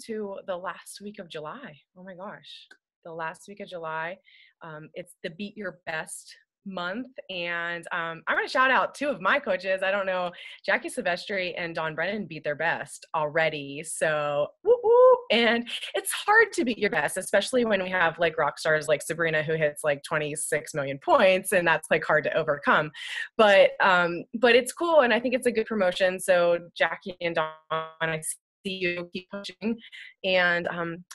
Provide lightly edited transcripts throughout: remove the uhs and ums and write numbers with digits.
to the last week of July. Oh my gosh, the last week of July. It's the Beat Your Best month. And I'm going to shout out two of my coaches. I don't know, Jackie Silvestri and Dawn Brennan beat their best already. So, woo woo. And it's hard to beat your best, especially when we have like rock stars like Sabrina who hits like 26 million points, and that's like hard to overcome. But it's cool, and I think it's a good promotion. So Jackie and Dawn, I see you keep pushing. And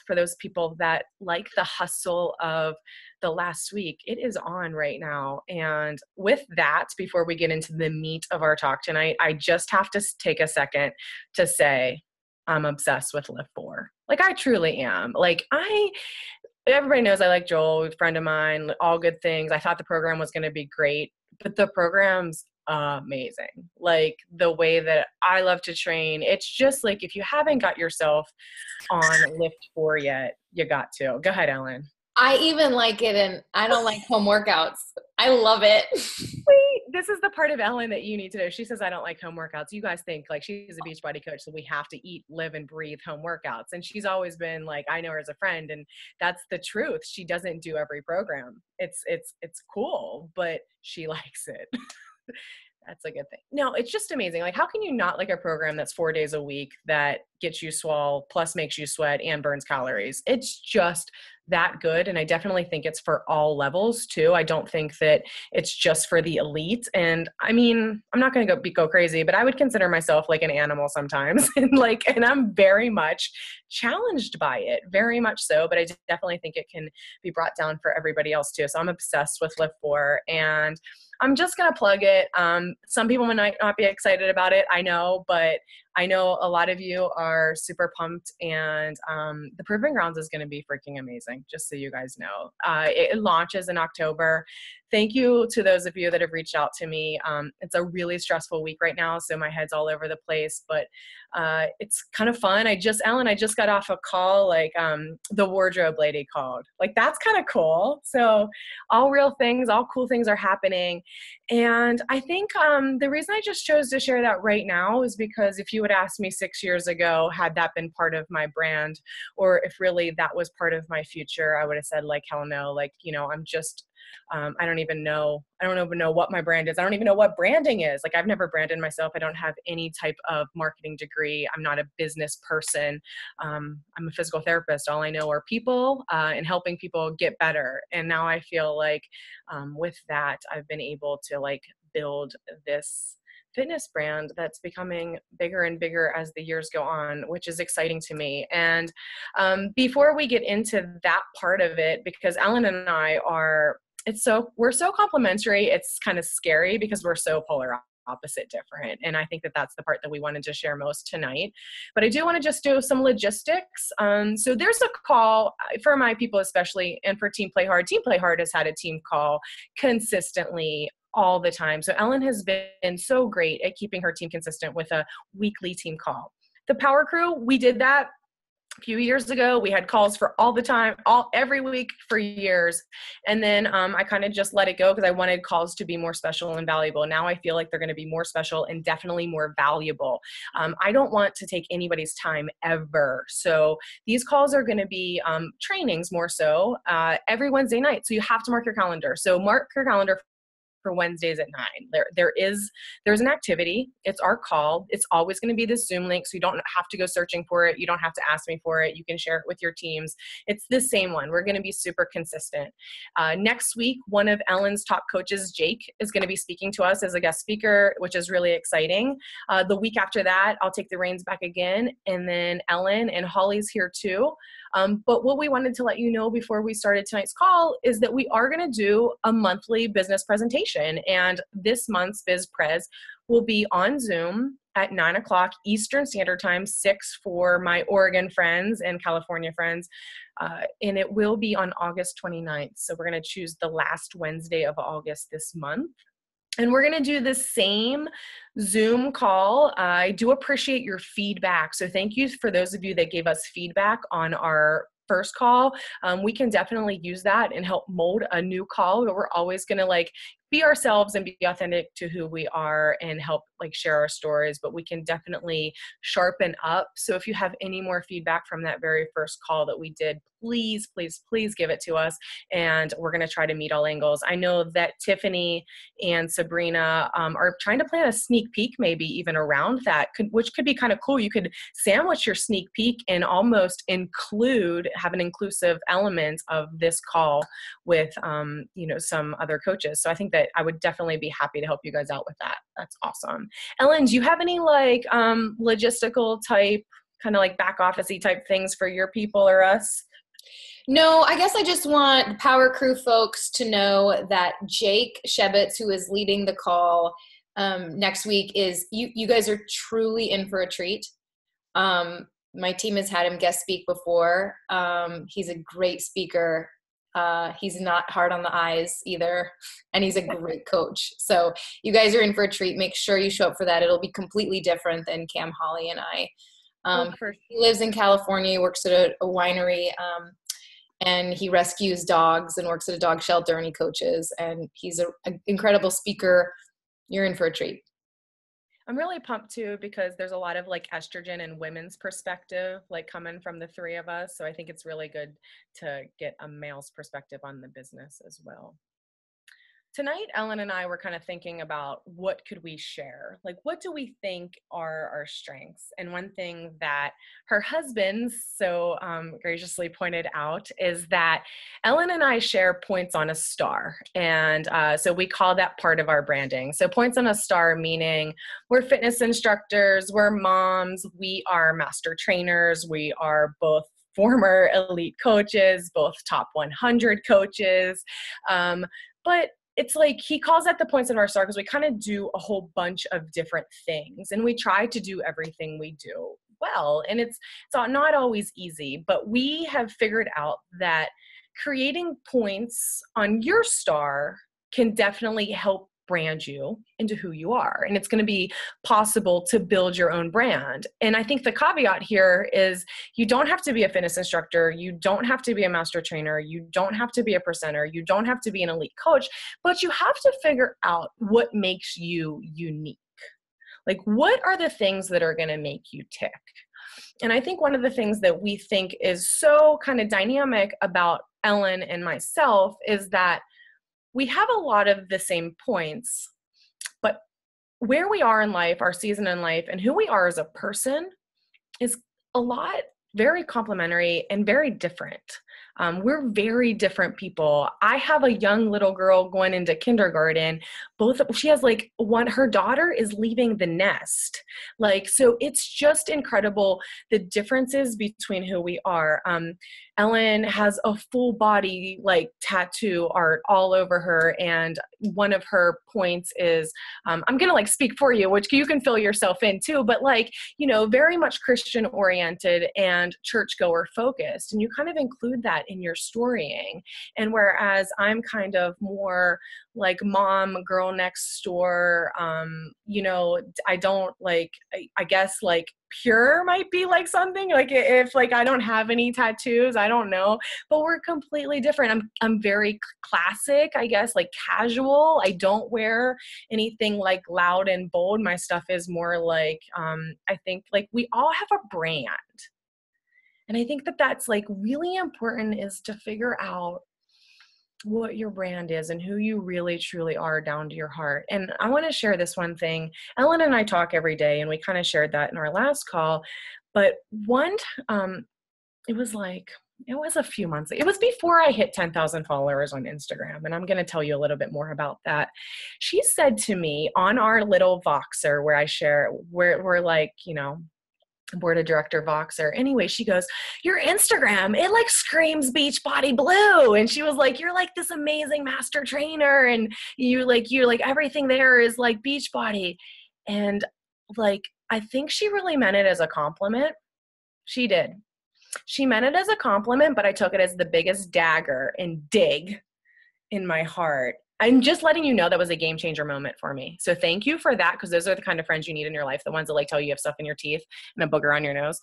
for those people that like the hustle of the last week, it is on right now. And with that, before we get into the meat of our talk tonight, I just have to take a second to say I'm obsessed with Lift 4. Like, I truly am. Everybody knows I like Joel, a friend of mine, all good things. I thought the program was going to be great, but the program's amazing. Like, the way that I love to train, it's just like, if you haven't got yourself on Lift 4 yet, you got to. Go ahead, Ellen. I even like it, and I don't like home workouts. I love it. Wait, this is the part of Ellen that you need to know. She says, I don't like home workouts. You guys think like she's a Beachbody coach, so we have to eat, live, and breathe home workouts. And she's always been like, I know her as a friend, and that's the truth. She doesn't do every program. It's cool, but she likes it. That's a good thing. No, it's just amazing. Like, how can you not like a program that's 4 days a week that gets you swole, plus makes you sweat and burns calories? It's just that good. And I definitely think it's for all levels too. I don't think that it's just for the elite. And I mean, I'm not going to go crazy, but I would consider myself like an animal sometimes. And I'm very much challenged by it, very much so. But I definitely think it can be brought down for everybody else too. So I'm obsessed with Lift 4, and I'm just going to plug it. Some people might not be excited about it, I know, but I know a lot of you are super pumped, and the Proving Grounds is going to be freaking amazing, just so you guys know. It launches in October. Thank you to those of you that have reached out to me. It's a really stressful week right now, so my head's all over the place, but it's kind of fun. Ellen, I just got off a call, like the wardrobe lady called. Like, that's kind of cool. So all real things, all cool things are happening. And I think the reason I just chose to share that right now is because if you would ask me 6 years ago, had that been part of my brand, or if really that was part of my future, I would have said like, hell no. Like, I'm just, I don't even know what my brand is. I don't even know what branding is. Like, I've never branded myself. I don't have any type of marketing degree. I'm not a business person. I'm a physical therapist. All I know are people and helping people get better. And now I feel like with that, I've been able to like build this fitness brand that's becoming bigger and bigger as the years go on, which is exciting to me. And before we get into that part of it, because Ellen and I we're so complementary, it's kind of scary because we're so polar opposite different. And I think that that's the part that we wanted to share most tonight. But I do want to just do some logistics. So there's a call for my people, especially, and for Team Play Hard. Team Play Hard has had a team call consistently all the time. So Ellen has been so great at keeping her team consistent with a weekly team call. The Power Crew, we did that a few years ago. We had calls for all the time, every week for years. And then I kind of just let it go because I wanted calls to be more special and valuable. Now I feel like they're going to be more special and definitely more valuable. I don't want to take anybody's time ever. So these calls are going to be trainings more so every Wednesday night. So you have to mark your calendar. So mark your calendar for Wednesdays at 9. There's an activity. It's our call. It's always going to be this Zoom link, so you don't have to go searching for it. You don't have to ask me for it. You can share it with your teams. It's the same one. We're going to be super consistent. Next week, one of Ellen's top coaches, Jake, is going to be speaking to us as a guest speaker, which is really exciting. The week after that, I'll take the reins back again, and then Ellen and Holly's here too. But what we wanted to let you know before we started tonight's call is that we are going to do a monthly business presentation. And this month's Biz Prez will be on Zoom at 9 o'clock Eastern Standard Time, 6 for my Oregon friends and California friends. And it will be on August 29th. So we're going to choose the last Wednesday of August this month. And we're going to do the same Zoom call. I do appreciate your feedback. So thank you for those of you that gave us feedback on our first call. We can definitely use that and help mold a new call, but we're always going to like be ourselves and be authentic to who we are and help like share our stories, but we can definitely sharpen up. So if you have any more feedback from that very first call that we did, please, please, please give it to us. And we're going to try to meet all angles. I know that Tiffany and Sabrina are trying to plan a sneak peek, maybe even around that, which could be kind of cool. You could sandwich your sneak peek and almost have an inclusive element of this call with, some other coaches. So I think that I would definitely be happy to help you guys out with that. That's awesome. Ellen, do you have any like logistical type, kind of like back office-y type things for your people or us? No, I guess I just want the Power Crew folks to know that Jake Shebitz, who is leading the call next week, is you guys are truly in for a treat. My team has had him guest speak before. He's a great speaker. He's not hard on the eyes either, and he's a great coach. So you guys are in for a treat. Make sure you show up for that. It'll be completely different than Cam, Holly, and I. He lives in California. He works at a winery, and he rescues dogs and works at a dog shelter, and he coaches, and he's an incredible speaker. You're in for a treat. I'm really pumped too, because there's a lot of like estrogen and women's perspective, like coming from the three of us. So I think it's really good to get a male's perspective on the business as well. Tonight, Ellen and I were kind of thinking about what could we share? Like, what do we think are our strengths? And one thing that her husband so graciously pointed out is that Ellen and I share points on a star. And so we call that part of our branding. So points on a star, meaning we're fitness instructors, we're moms, we are master trainers, we are both former elite coaches, both top 100 coaches. But it's like he calls that the points of our star because we kind of do a whole bunch of different things, and we try to do everything we do well. And it's not always easy, but we have figured out that creating points on your star can definitely help brand you into who you are. And it's going to be possible to build your own brand. And I think the caveat here is you don't have to be a fitness instructor. You don't have to be a master trainer. You don't have to be a presenter. You don't have to be an elite coach, but you have to figure out what makes you unique. Like, what are the things that are going to make you tick? And I think one of the things that we think is so kind of dynamic about Ellen and myself is that we have a lot of the same points, but where we are in life, our season in life, and who we are as a person is a lot very complementary and very different. We're very different people. I have a young little girl going into kindergarten. She has her daughter is leaving the nest. So it's just incredible the differences between who we are. Ellen has a full body tattoo art all over her. And one of her points is, I'm going to speak for you, which you can fill yourself in too, but very much Christian oriented and churchgoer focused. And you kind of include that in your storying. And whereas I'm kind of more like mom, girl next door, I don't I guess pure might be something if I don't have any tattoos, I don't know, but we're completely different. I'm very classic, I guess, casual. I don't wear anything loud and bold. My stuff is more I think we all have a brand. And I think that that's really important, is to figure out what your brand is and who you really truly are down to your heart. And I want to share this one thing. Ellen and I talk every day, and we kind of shared that in our last call. But it was a few months. It was before I hit 10,000 followers on Instagram. And I'm going to tell you a little bit more about that. She said to me on our little Voxer where I share, we're board of director Voxer. Anyway, she goes, your Instagram, it screams Beachbody Blue. And she was like, you're this amazing master trainer. And you everything there is Beachbody. And I think she really meant it as a compliment. She did. She meant it as a compliment, but I took it as the biggest dagger and dig in my heart. I'm just letting you know that was a game changer moment for me. So thank you for that, because those are the kind of friends you need in your life, the ones that tell you have stuff in your teeth and a booger on your nose.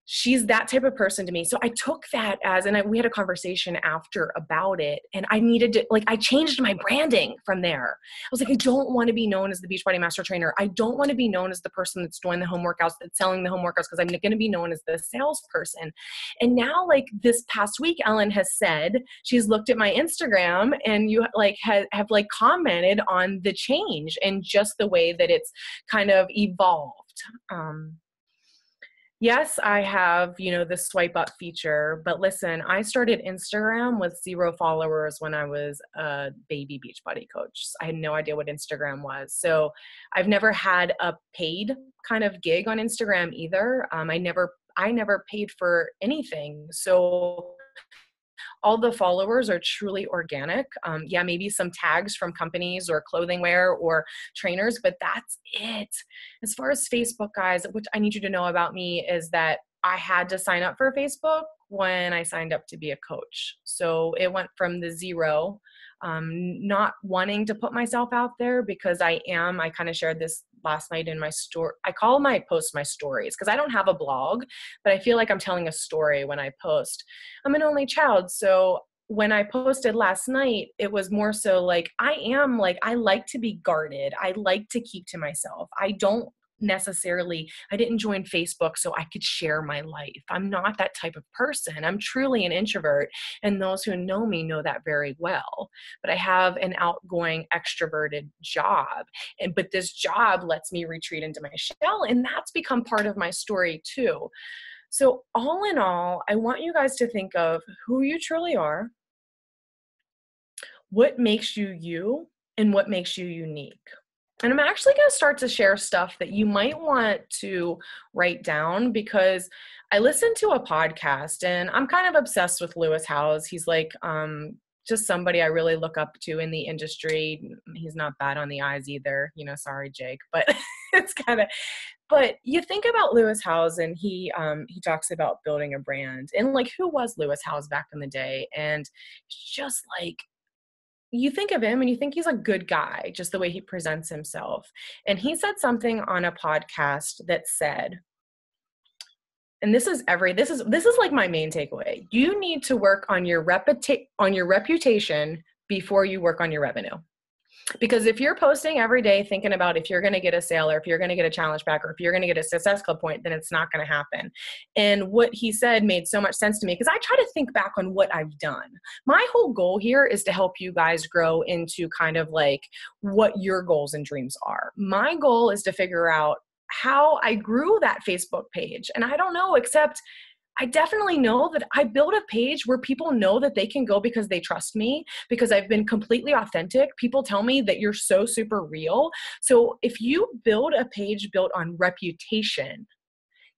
she's that type of person to me. So I took that as, and we had a conversation after about it, and I needed to, like, I changed my branding from there. I was like, I don't want to be known as the Beachbody Master Trainer. I don't want to be known as the person that's doing the home workouts, that's selling the home workouts, because I'm going to be known as the salesperson. And now, like, this past week, Ellen has said, she's looked at my Instagram, and you like have like commented on the change and just the way that it's kind of evolved. Yes, I have, the swipe up feature, but listen, I started Instagram with 0 followers when I was a baby Beachbody coach. I had no idea what Instagram was. So I've never had a paid kind of gig on Instagram either. I never paid for anything. So all the followers are truly organic. Yeah, maybe some tags from companies or clothing wear or trainers, but that's it. As far as Facebook, guys, what I need you to know about me is that I had to sign up for Facebook when I signed up to be a coach. So it went from the 0, not wanting to put myself out there, because I kind of shared this last night in my story. I call my posts my stories because I don't have a blog, but I feel like I'm telling a story when I post. I'm an only child. So when I posted last night, it was more so like, I like to be guarded. I like to keep to myself. I didn't join Facebook so I could share my life. I'm not that type of person. I'm truly an introvert, and those who know me know that very well. But I have an outgoing, extroverted job, but this job lets me retreat into my shell, and that's become part of my story too. So all in all, I want you guys to think of who you truly are, what makes you you, and what makes you unique. And I'm actually going to start to share stuff that you might want to write down, because I listened to a podcast, and I'm kind of obsessed with Lewis Howes. He's like just somebody I really look up to in the industry. He's not bad on the eyes either. Sorry, Jake, but it's kind of, but you think about Lewis Howes, and he talks about building a brand, and like, who was Lewis Howes back in the day? And just like, you think of him and you think he's a good guy, just the way he presents himself. And he said something on a podcast that said, and this is like my main takeaway. You need to work on your reputation before you work on your revenue. Because if you're posting every day thinking about if you're going to get a sale, or if you're going to get a challenge pack, or if you're going to get a Success Club point, then it's not going to happen. And what he said made so much sense to me, because I try to think back on what I've done. My whole goal here is to help you guys grow into kind of like what your goals and dreams are. My goal is to figure out how I grew that Facebook page. And I don't know, except I definitely know that I built a page where people know that they can go because they trust me, because I've been completely authentic. People tell me that you're so super real. So if you build a page built on reputation,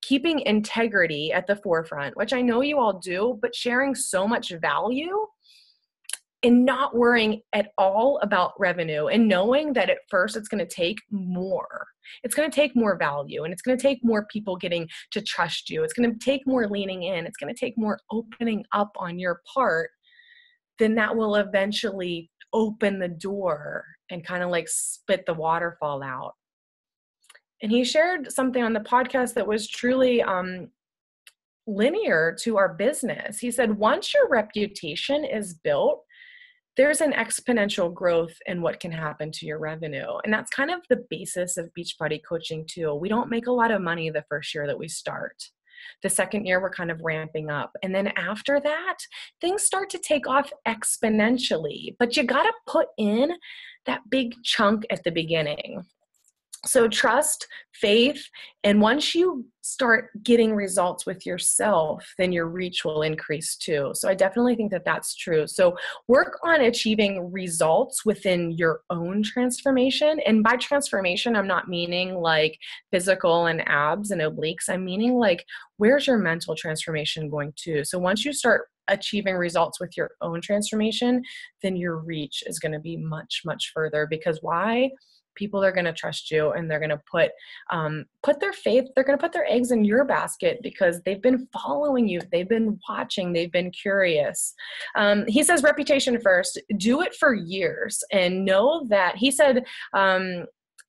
keeping integrity at the forefront, which I know you all do, but sharing so much value and not worrying at all about revenue, and knowing that at first it's going to take more. It's going to take more value, and it's going to take more people getting to trust you. It's going to take more leaning in. It's going to take more opening up on your part. Then that will eventually open the door and kind of like spit the waterfall out. And he shared something on the podcast that was truly linear to our business. He said, once your reputation is built, there's an exponential growth in what can happen to your revenue. And that's kind of the basis of Beachbody coaching too. We don't make a lot of money the first year that we start. The second year, we're kind of ramping up. And then after that, things start to take off exponentially. But you got to put in that big chunk at the beginning. So trust, faith, and once you start getting results with yourself, then your reach will increase too. So I definitely think that that's true. So work on achieving results within your own transformation. And by transformation, I'm not meaning like physical and abs and obliques. I'm meaning like, where's your mental transformation going to? So once you start achieving results with your own transformation, then your reach is going to be much, much further. Because why? People are going to trust you, and they're going to put their faith, they're going to put their eggs in your basket because they've been following you. They've been watching. They've been curious. He says reputation first, do it for years, and know that he said,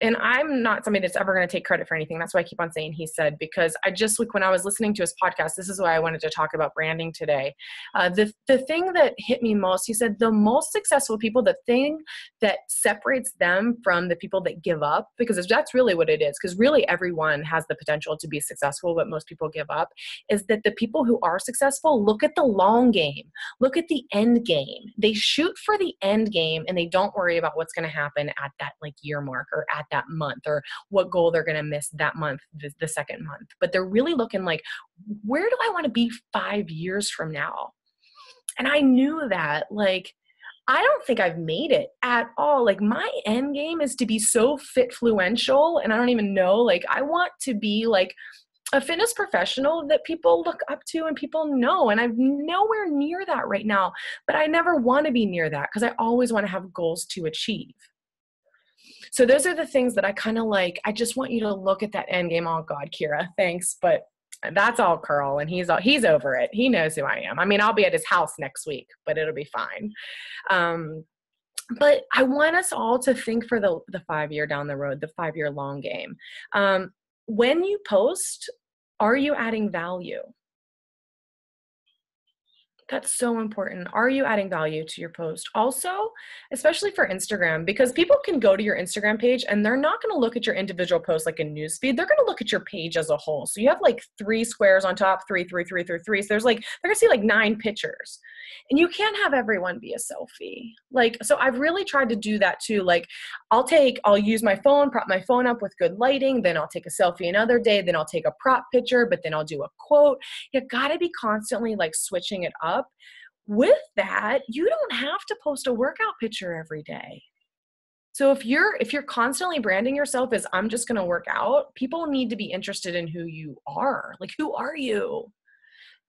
and I'm not somebody that's ever going to take credit for anything. That's why I keep on saying he said, because I just, like, when I was listening to his podcast, this is why I wanted to talk about branding today. The thing that hit me most, he said, the most successful people, the thing that separates them from the people that give up, because that's really what it is, because really everyone has the potential to be successful, but most people give up, is that the people who are successful look at the long game, look at the end game. They shoot for the end game, and they don't worry about what's going to happen at that like year mark or at that month or what goal they're going to miss that month, the second month. But they're really looking like, where do I want to be 5 years from now? And I knew that, like, I don't think I've made it at all. Like, my end game is to be so fitfluential, and I don't even know, like, I want to be like a fitness professional that people look up to and people know. And I'm nowhere near that right now, but I never want to be near that because I always want to have goals to achieve. So those are the things that I kind of like. I just want you to look at that end game. Oh God, Kira, thanks. But that's all Carl, and he's over it. He knows who I am. I mean, I'll be at his house next week, but it'll be fine. But I want us all to think for the 5 year down the road, the 5 year long game. When you post, are you adding value? That's so important. Are you adding value to your post? Also, especially for Instagram, because people can go to your Instagram page and they're not going to look at your individual post like a news feed. They're going to look at your page as a whole. So you have like 3 squares on top, 3, 3, 3, 3, 3. So there's like, they're going to see like 9 pictures. And you can't have everyone be a selfie. Like, so I've really tried to do that too. Like, I'll use my phone, prop my phone up with good lighting. Then I'll take a selfie another day. Then I'll take a prop picture, but then I'll do a quote. You got to be constantly like switching it up. With that, you don't have to post a workout picture every day. So if you're constantly branding yourself as I'm just going to work out, people need to be interested in who you are. Like, who are you?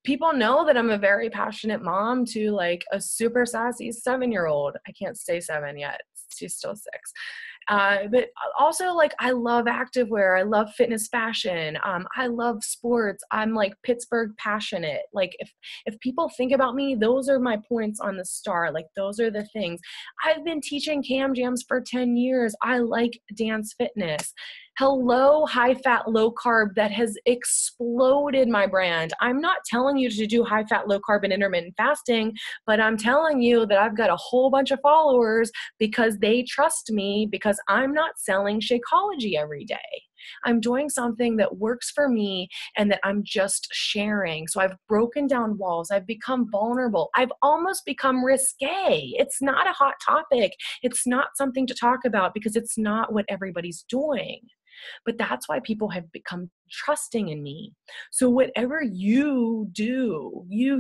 People know that I'm a very passionate mom to like a super sassy 7-year-old. I can't say 7 yet. She's still 6. But also, like, I love activewear. I love fitness fashion. I love sports. I'm like Pittsburgh passionate. Like, if people think about me, those are my points on the star. Like, those are the things. I've been teaching cam jams for 10 years. I like dance fitness. Hello, high fat, low carb, that has exploded my brand. I'm not telling you to do high fat, low carb and intermittent fasting, but I'm telling you that I've got a whole bunch of followers because they trust me, because I'm not selling Shakeology every day. I'm doing something that works for me and that I'm just sharing. So I've broken down walls. I've become vulnerable. I've almost become risque. It's not a hot topic. It's not something to talk about because it's not what everybody's doing. But that's why people have become trusting in me. So whatever you do, you,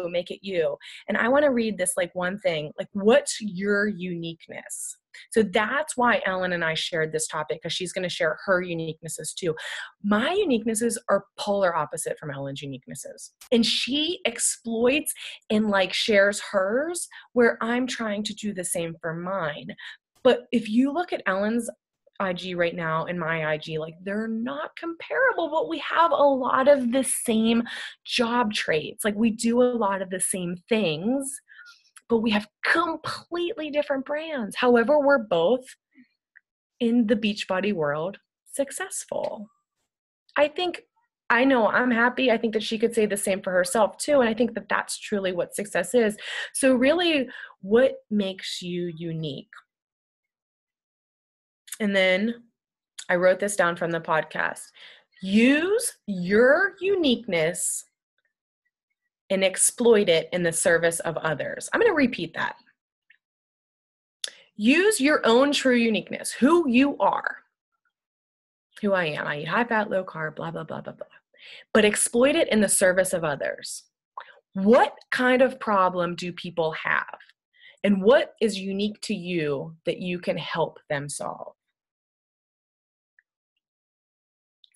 make it you. And I want to read this like one thing, like, what's your uniqueness? So that's why Ellen and I shared this topic, because she's going to share her uniquenesses too. My uniquenesses are polar opposite from Ellen's uniquenesses. And she exploits and like shares hers where I'm trying to do the same for mine. But if you look at Ellen's IG right now and my IG, like, they're not comparable, but we have a lot of the same job traits. Like, we do a lot of the same things, but we have completely different brands. However, we're both in the Beachbody world successful. I know I'm happy. I think that she could say the same for herself too. And I think that that's truly what success is. So really, what makes you unique? And then I wrote this down from the podcast. Use your uniqueness and exploit it in the service of others. I'm going to repeat that. Use your own true uniqueness, who you are, who I am. I eat high fat, low carb, blah, blah, blah, blah, blah. But exploit it in the service of others. What kind of problem do people have? And what is unique to you that you can help them solve?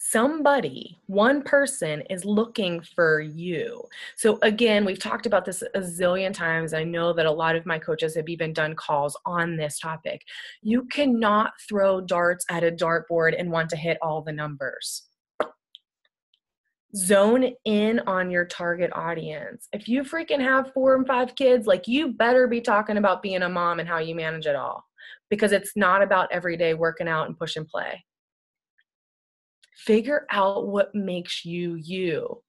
Somebody, one person is looking for you. So again, we've talked about this a zillion times. I know that a lot of my coaches have even done calls on this topic. You cannot throw darts at a dartboard and want to hit all the numbers. Zone in on your target audience. If you freaking have 4 and 5 kids, like, you better be talking about being a mom and how you manage it all, because it's not about every day working out and push and play. Figure out what makes you you.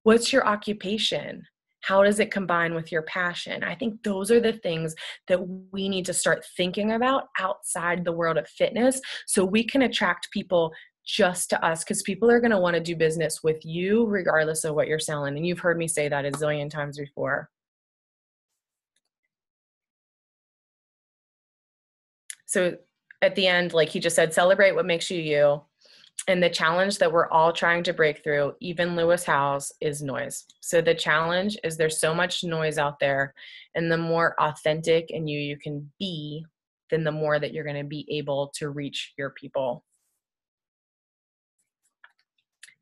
What's your occupation? How does it combine with your passion? I think those are the things that we need to start thinking about outside the world of fitness, so we can attract people just to us, because people are going to want to do business with you regardless of what you're selling. And you've heard me say that a zillion times before. So at the end, like he just said, celebrate what makes you you. And the challenge that we're all trying to break through, even Lewis Howes, is noise. So the challenge is there's so much noise out there, and the more authentic and you can be, then the more that you're going to be able to reach your people.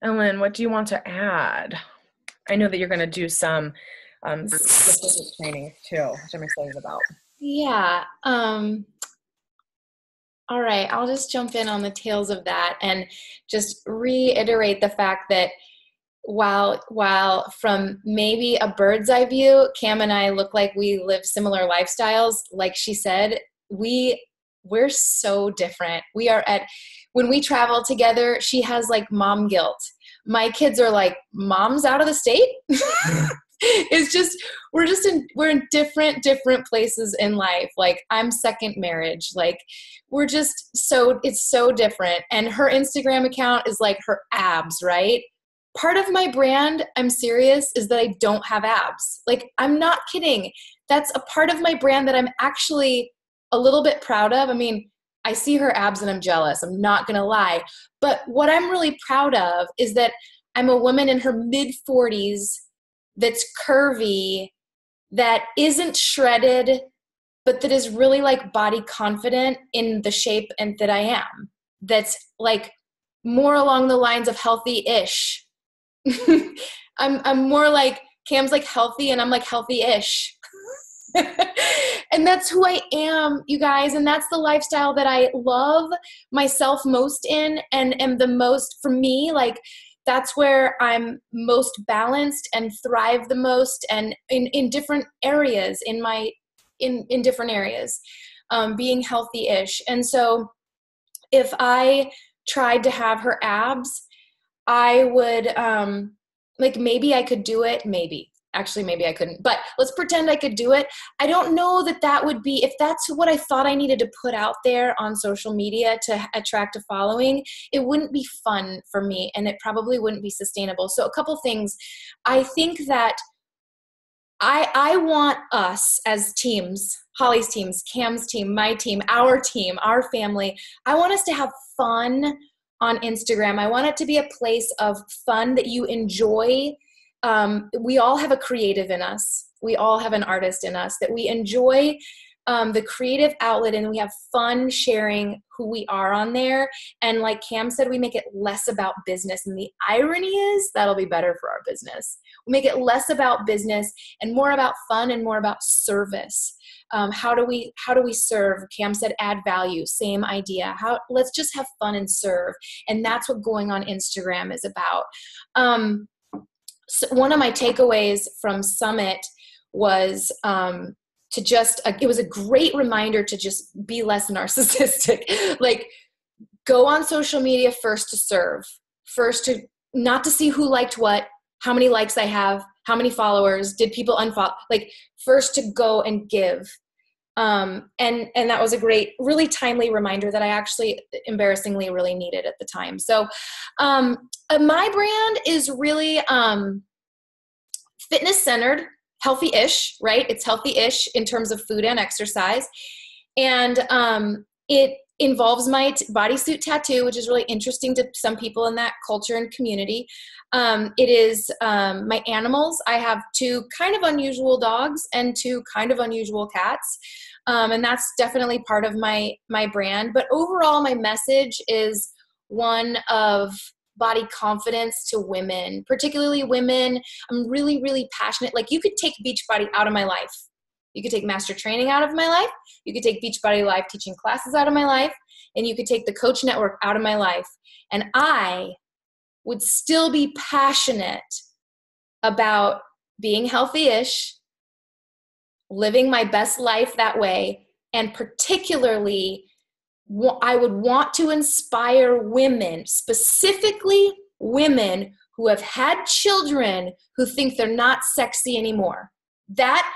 Ellen, what do you want to add? I know that you're going to do some specific training too, which I'm excited about. Yeah. All right. I'll just jump in on the tails of that and just reiterate the fact that while from maybe a bird's eye view, Cam and I look like we live similar lifestyles, like she said, we're so different. When we travel together, she has like mom guilt. My kids are like, mom's out of the state. It's just, we're in different places in life. Like, I'm second marriage. Like, it's so different. And her Instagram account is like her abs, right? Part of my brand, I'm serious, is that I don't have abs. Like, I'm not kidding. That's a part of my brand that I'm actually a little bit proud of. I mean, I see her abs and I'm jealous. I'm not going to lie. But what I'm really proud of is that I'm a woman in her mid-40s that's curvy, that isn't shredded, but that is really like body confident in the shape and that I am. That's like more along the lines of healthy-ish. I'm more like, Cam's like healthy and I'm like healthy-ish. And that's who I am, you guys. And that's the lifestyle that I love myself most in, and am the most, for me, like, that's where I'm most balanced and thrive the most, and in different areas, in different areas, being healthy-ish. And so if I tried to have her abs, I would, like, maybe I could do it, maybe. Actually, maybe I couldn't, but let's pretend I could do it. I don't know that would be, if that's what I thought I needed to put out there on social media to attract a following, it wouldn't be fun for me, and it probably wouldn't be sustainable. So a couple things. I think that I want us as teams, Holly's teams, Cam's team, my team, our family, I want us to have fun on Instagram. I want it to be a place of fun that you enjoy. We all have a creative in us. We all have an artist in us, that we enjoy the creative outlet, and we have fun sharing who we are on there. And like Cam said, we make it less about business. And the irony is that'll be better for our business. We make it less about business and more about fun and more about service. How do we serve? Cam said add value, same idea. Let's just have fun and serve. And that's what going on Instagram is about. So one of my takeaways from Summit was it was a great reminder to just be less narcissistic. Like, go on social media first to serve, not to see who liked what, how many likes I have, how many followers, did people unfollow, like, first to go and give. And that was a great, really timely reminder that I actually embarrassingly really needed at the time. So, my brand is really, fitness centered, healthy-ish, right? It's healthy-ish in terms of food and exercise. And, it involves my bodysuit tattoo, which is really interesting to some people in that culture and community. It is, my animals. I have 2 kind of unusual dogs and 2 kind of unusual cats. And that's definitely part of my brand. But overall, my message is one of body confidence to women, particularly women. I'm really, really passionate. Like, you could take Beachbody out of my life. You could take Master Training out of my life. You could take Beachbody Live teaching classes out of my life. And you could take the Coach Network out of my life. And I would still be passionate about being healthy-ish, living my best life that way, and particularly I would want to inspire women, specifically women who have had children who think they're not sexy anymore. That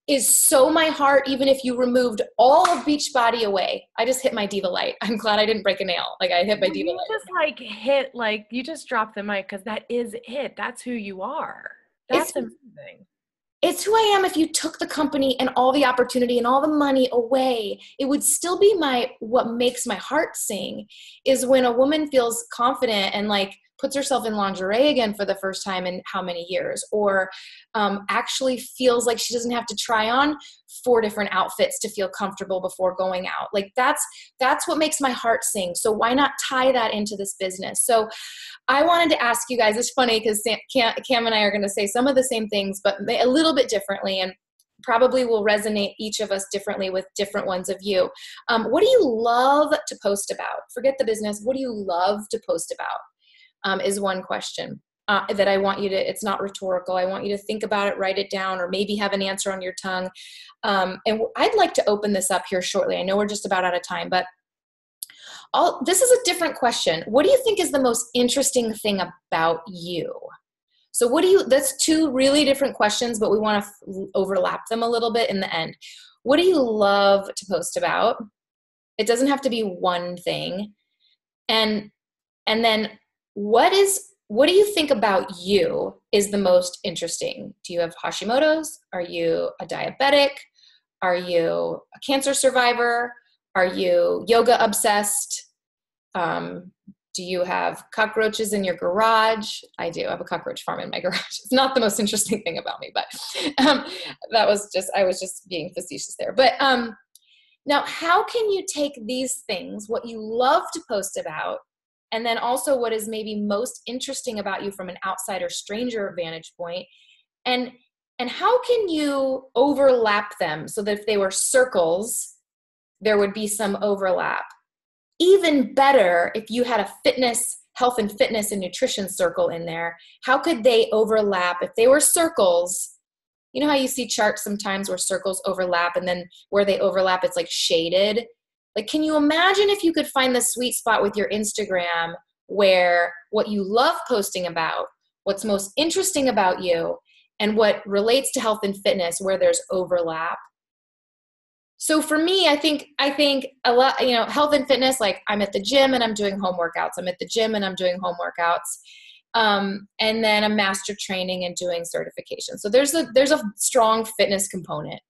is so my heart, even if you removed all of Beachbody away. I just hit my diva light. I'm glad I didn't break a nail. Like I hit my diva light. You just dropped the mic because that is it. That's who you are. That's amazing. It's who I am. If you took the company and all the opportunity and all the money away, it would still be what makes my heart sing is when a woman feels confident and like puts herself in lingerie again for the first time in how many years, or actually feels like she doesn't have to try on 4 different outfits to feel comfortable before going out. Like that's what makes my heart sing. So why not tie that into this business? So I wanted to ask you guys, it's funny because Cam and I are going to say some of the same things, but a little bit differently, and probably will resonate each of us differently with different ones of you. What do you love to post about? Forget the business. What do you love to post about? Is one question that I want you to, it's not rhetorical. I want you to think about it, write it down, or maybe have an answer on your tongue. And I'd like to open this up here shortly. I know we're just about out of time, but this is a different question. What do you think is the most interesting thing about you? So that's 2 really different questions, but we want to overlap them a little bit in the end. What do you love to post about? It doesn't have to be one thing. And then what do you think about you is the most interesting? Do you have Hashimoto's? Are you a diabetic? Are you a cancer survivor? Are you yoga obsessed? Do you have cockroaches in your garage? I do. I have a cockroach farm in my garage. It's not the most interesting thing about me, but I was just being facetious there. But now, how can you take these things, what you love to post about, and then also what is maybe most interesting about you from an outsider stranger vantage point, and how can you overlap them so that if they were circles, there would be some overlap? Even better, if you had a health and fitness and nutrition circle in there, how could they overlap? If they were circles, you know how you see charts sometimes where circles overlap and then where they overlap, it's like shaded. Like, can you imagine if you could find the sweet spot with your Instagram where what you love posting about, what's most interesting about you, and what relates to health and fitness where there's overlap? So for me, I think a lot, health and fitness, like I'm at the gym and I'm doing home workouts. I'm at the gym and I'm doing home workouts. And then I'm master training and doing certification. So there's a strong fitness component.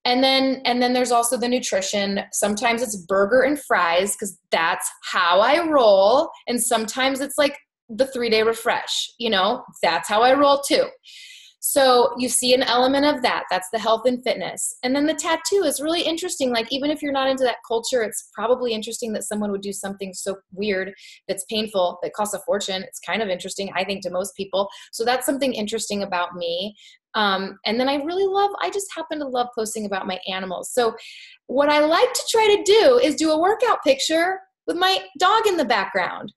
And then there's also the nutrition. Sometimes it's burger and fries because that's how I roll. And sometimes it's like the 3-day refresh, that's how I roll too. So you see an element of that. That's the health and fitness. And then the tattoo is really interesting. Like, even if you're not into that culture, it's probably interesting that someone would do something so weird that's painful, that costs a fortune. It's kind of interesting, I think, to most people. So that's something interesting about me. And then I just happen to love posting about my animals. So what I like to try to do is do a workout picture with my dog in the background,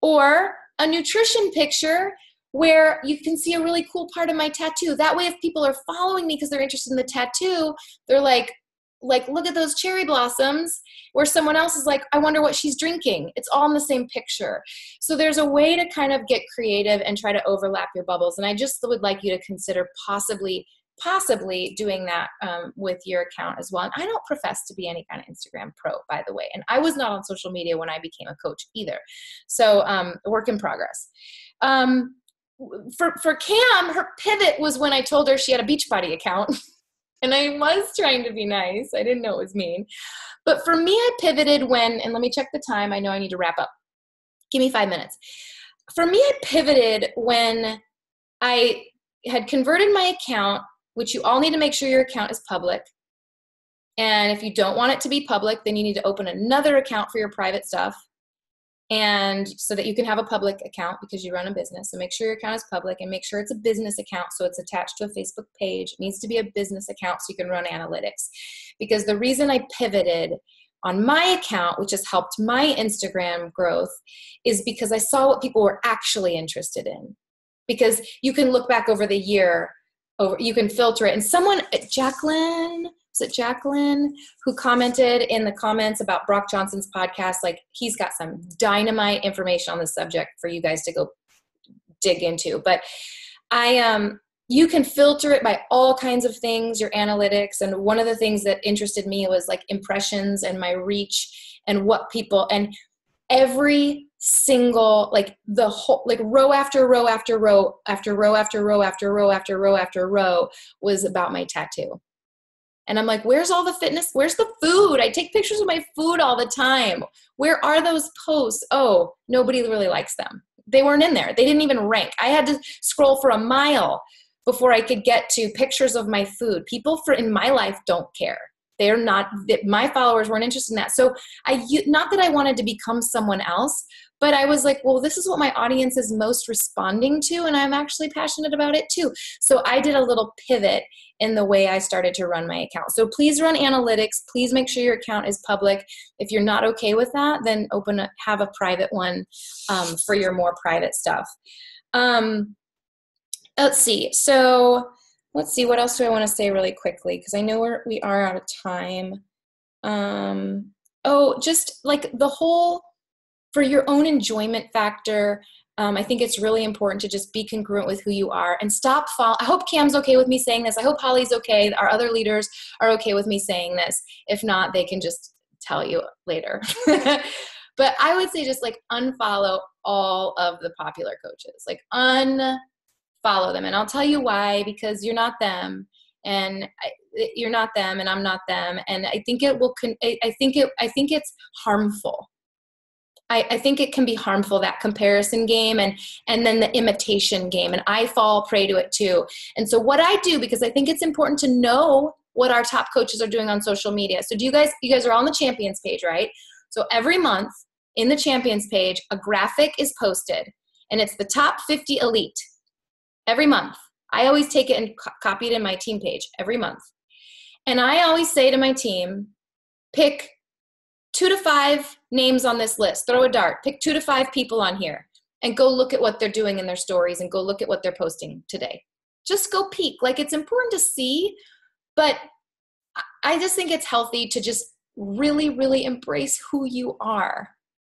or a nutrition picture where you can see a really cool part of my tattoo. That way, if people are following me because they're interested in the tattoo, they're like, look at those cherry blossoms, where someone else is like, I wonder what she's drinking. It's all in the same picture. So there's a way to kind of get creative and try to overlap your bubbles. And I just would like you to consider possibly doing that with your account as well. And I don't profess to be any kind of Instagram pro, by the way. And I was not on social media when I became a coach either. So work in progress. For Cam, her pivot was when I told her she had a Beachbody account. And I was trying to be nice. I didn't know it was mean. But for me, I pivoted and let me check the time. I know I need to wrap up. Give me 5 minutes. For me, I pivoted when I had converted my account, which you all need to make sure your account is public. And if you don't want it to be public, then you need to open another account for your private stuff. And so that you can have a public account because you run a business. So make sure your account is public, and make sure it's a business account. So it's attached to a Facebook page. It needs to be a business account so you can run analytics. Because the reason I pivoted on my account, which has helped my Instagram growth, is because I saw what people were actually interested in. Because you can look back over the year, you can filter it. And someone, Jacqueline, who commented in the comments about Brock Johnson's podcast, like, he's got some dynamite information on the subject for you guys to go dig into. But you can filter it by all kinds of things, your analytics. And one of the things that interested me was like impressions and my reach and what people, and every single, like the whole, like row after row after row after row after row after row after row after row was about my tattoo. And I'm like, where's all the fitness? Where's the food? I take pictures of my food all the time. Where are those posts? Oh, nobody really likes them. They weren't in there. They didn't even rank. I had to scroll for a mile before I could get to pictures of my food. People in my life don't care. They're not, my followers weren't interested in that. So not that I wanted to become someone else, but I was like, well, this is what my audience is most responding to, and I'm actually passionate about it too. So I did a little pivot in the way I started to run my account. So please run analytics. Please make sure your account is public. If you're not okay with that, then have a private one for your more private stuff. Let's see. So let's see. What else do I want to say really quickly? Because I know we are out of time. Just like the whole, for your own enjoyment factor, I think it's really important to just be congruent with who you are and stop I hope Cam's okay with me saying this. I hope Holly's okay. Our other leaders are okay with me saying this. If not, they can just tell you later. But I would say just like unfollow all of the popular coaches. Like unfollow them. And I'll tell you why, because you're not them. And you're not them and I'm not them. And I think it's harmful. I think it can be harmful, that comparison game and then the imitation game. And I fall prey to it too. And so what I do, because I think it's important to know what our top coaches are doing on social media. So you guys are on the Champions page, right? So every month in the Champions page, a graphic is posted and it's the top 50 elite every month. I always take it and copy it in my team page every month. And I always say to my team, pick 2 to 5 names on this list. Throw a dart. Pick 2 to 5 people on here and go look at what they're doing in their stories and go look at what they're posting today. Just go peek. Like, it's important to see, but I just think it's healthy to just really, really embrace who you are,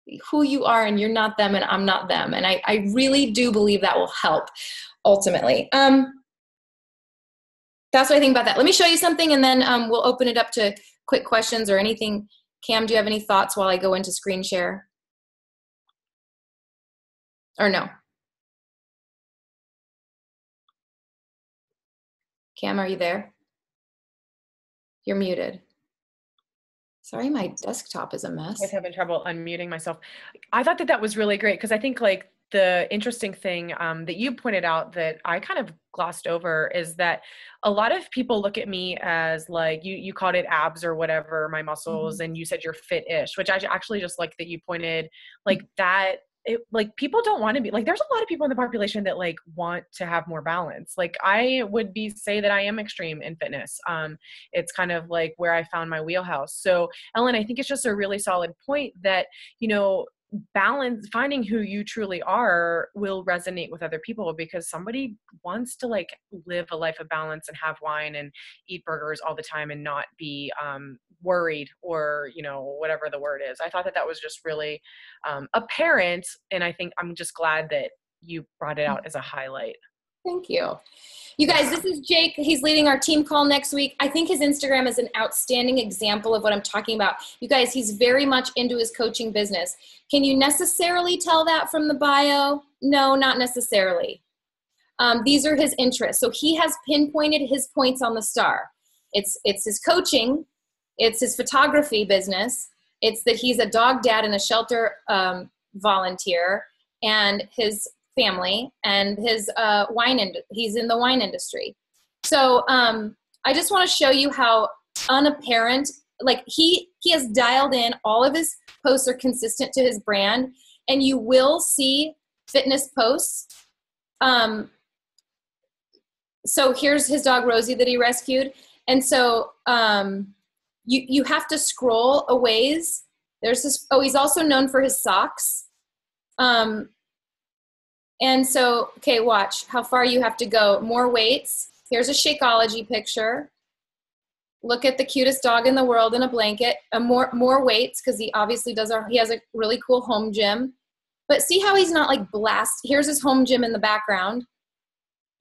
and you're not them and I'm not them. And I really do believe that will help ultimately. That's what I think about that. Let me show you something and then we'll open it up to quick questions or anything. Cam, do you have any thoughts while I go into screen share? Or no? Cam, are you there? You're muted. Sorry, my desktop is a mess. I was having trouble unmuting myself. I thought that was really great because I think like the interesting thing that you pointed out that I kind of glossed over is that a lot of people look at me as like, you called it abs or whatever, my muscles, mm-hmm. and you said you're fit-ish, which I actually just like that you pointed like that. Like people don't want to be like, there's a lot of people in the population that like want to have more balance. Like I would say that I am extreme in fitness. It's kind of like where I found my wheelhouse. So Ellen, I think it's just a really solid point that, balance, finding who you truly are will resonate with other people because somebody wants to like live a life of balance and have wine and eat burgers all the time and not be worried or, whatever the word is. I thought that was just really apparent. And I think I'm just glad that you brought it out as a highlight. Thank you. You guys, this is Jake. He's leading our team call next week. I think his Instagram is an outstanding example of what I'm talking about. You guys, he's very much into his coaching business. Can you necessarily tell that from the bio? No, not necessarily. These are his interests. So he has pinpointed his points on the star. It's his coaching. It's his photography business. It's that he's a dog dad and a shelter volunteer, and his family and his he's in the wine industry. So I just want to show you how unapparent, like he has dialed in, all of his posts are consistent to his brand, and you will see fitness posts. So here's his dog Rosie that he rescued. And so you have to scroll a ways. There's this, oh, he's also known for his socks. And so, okay, watch how far you have to go. More weights. Here's a Shakeology picture. Look at the cutest dog in the world in a blanket. More weights, because he obviously he has a really cool home gym. But see how he's not like blast. Here's his home gym in the background.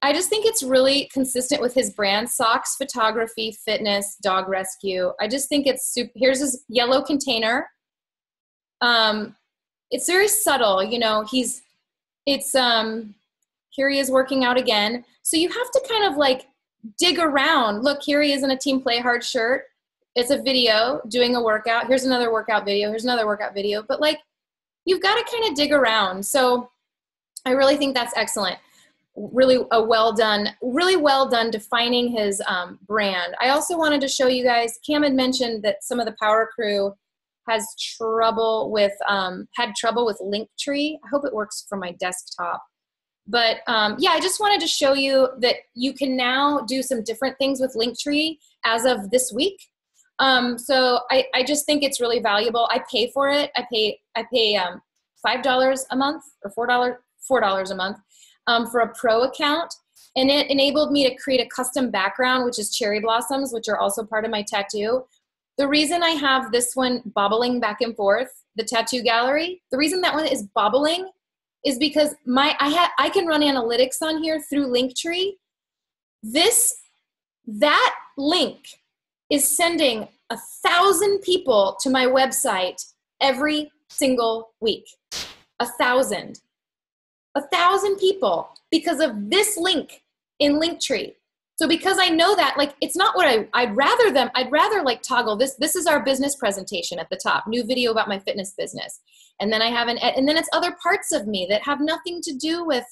I just think it's really consistent with his brand. Socks, photography, fitness, dog rescue. I just think it's super. Here's his yellow container. It's very subtle, you know, here he is working out again. So you have to kind of like dig around. Look, here he is in a Team Play Hard shirt. It's a video doing a workout. Here's another workout video. Here's another workout video. But like, you've got to kind of dig around. So I really think that's excellent. Really well done defining his brand. I also wanted to show you guys, Cam had mentioned that some of the Power Crew has had trouble with Linktree. I hope it works for my desktop. But yeah, I just wanted to show you that you can now do some different things with Linktree as of this week. So I just think it's really valuable. I pay for it. I pay $5 a month or $4 a month for a pro account. And it enabled me to create a custom background, which is cherry blossoms, which are also part of my tattoo. The reason I have this one bobbling back and forth, the tattoo gallery, the reason that one is bobbling is because I can run analytics on here through Linktree. That link is sending 1,000 people to my website every single week. 1,000 people because of this link in Linktree. So because I know that, like, it's not what I'd rather like toggle this. This is our business presentation at the top, new video about my fitness business. And then I have and then it's other parts of me that have nothing to do with,